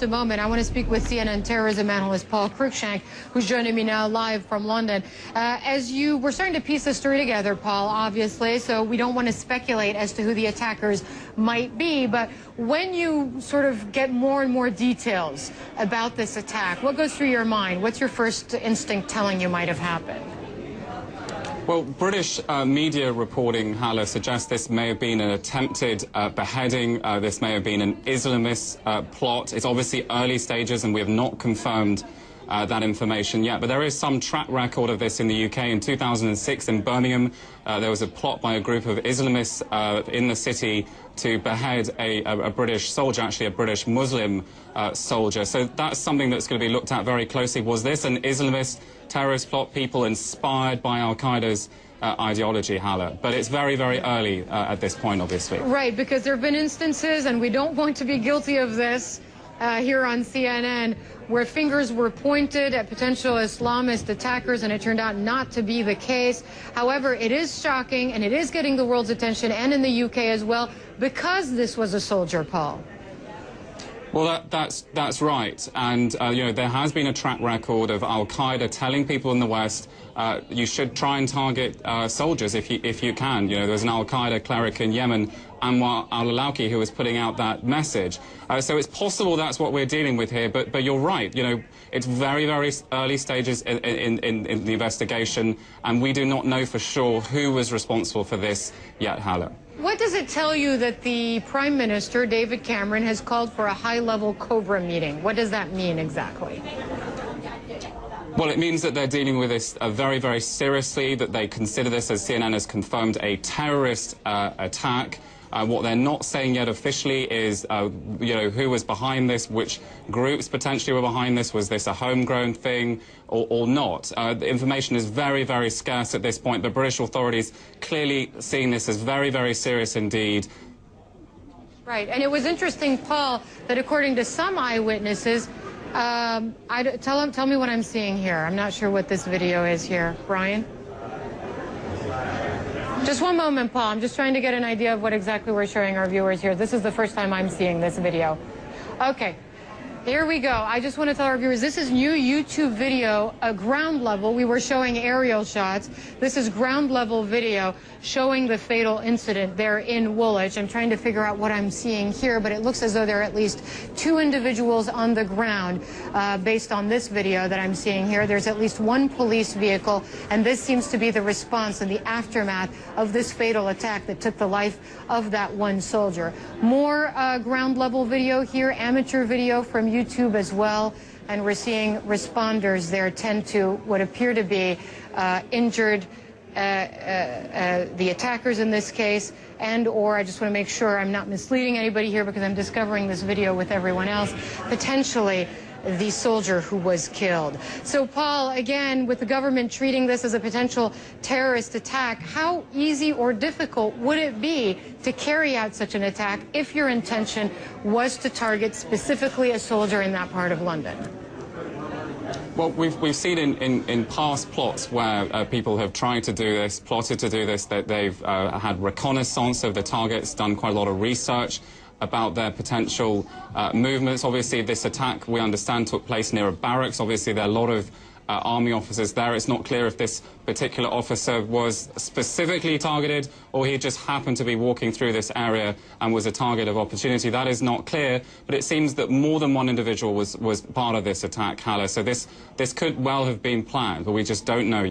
just a moment. I want to speak with CNN terrorism analyst Paul Cruikshank, who's joining me now live from London. We're starting to piece this story together, Paul, obviously, so we don't want to speculate as to who the attackers might be. But when you sort of get more and more details about this attack, what goes through your mind? What's your first instinct telling you might have happened? Well, British media reporting, Hala, suggests this may have been an attempted beheading. This may have been an Islamist plot. It's obviously early stages, and we have not confirmed that information yet. But there is some track record of this in the UK. In 2006 in Birmingham, there was a plot by a group of Islamists in the city to behead a British soldier, actually a British Muslim soldier. So that's something that's going to be looked at very closely. Was this an Islamist terrorist plot, people inspired by al-Qaeda's ideology, Hala? But it's very, very early at this point, obviously. Right, because there have been instances, and we don't want to be guilty of this here on CNN, where fingers were pointed at potential Islamist attackers, and it turned out not to be the case. However, it is shocking, and it is getting the world's attention, and in the UK as well, because this was a soldier, Paul. Well, that's right. And, you know, there has been a track record of al-Qaeda telling people in the West, you should try and target soldiers if you can. You know, there was an al-Qaeda cleric in Yemen, Anwar al-Awlaki, who was putting out that message. So it's possible that's what we're dealing with here. But you're right. You know, it's very, very early stages in the investigation, and we do not know for sure who was responsible for this yet, Hala. What does it tell you that the Prime Minister, David Cameron, has called for a high-level COBRA meeting? What does that mean exactly? Well, it means that they're dealing with this very, very seriously, that they consider this, as CNN has confirmed, a terrorist attack. What they're not saying yet officially is, you know, who was behind this, which groups potentially were behind this. Was this a homegrown thing or not? The information is very, very scarce at this point, but British authorities clearly seeing this as very, very serious indeed. Right, and it was interesting, Paul, that according to some eyewitnesses, tell me what I'm seeing here. I'm not sure what this video is here. Brian? Just one moment, Paul. I'm just trying to get an idea of what exactly we're showing our viewers here. This is the first time I'm seeing this video. Okay, here we go. I just want to tell our viewers, this is new YouTube video, ground level. We were showing aerial shots. This is ground level video showing the fatal incident there in Woolwich. I'm trying to figure out what I'm seeing here, but it looks as though there are at least 2 individuals on the ground based on this video that I'm seeing here. There's at least 1 police vehicle, and this seems to be the response in the aftermath of this fatal attack that took the life of that 1 soldier. More ground level video here, amateur video from YouTube as well, and we're seeing responders there tend to what appear to be injured the attackers in this case, or I just want to make sure I'm not misleading anybody here because I'm discovering this video with everyone else, potentially the soldier who was killed. So, Paul, again, with the government treating this as a potential terrorist attack, how easy or difficult would it be to carry out such an attack if your intention was to target specifically a soldier in that part of London? Well, we've seen in past plots where people have tried to do this, plotted to do this, that they've had reconnaissance of the targets, done quite a lot of research about their potential movements. Obviously, this attack, we understand, took place near a barracks. Obviously, there are a lot of army officers there. It's not clear if this particular officer was specifically targeted or he just happened to be walking through this area and was a target of opportunity. That is not clear, but it seems that more than 1 individual was part of this attack, Hala. So this could well have been planned, but we just don't know.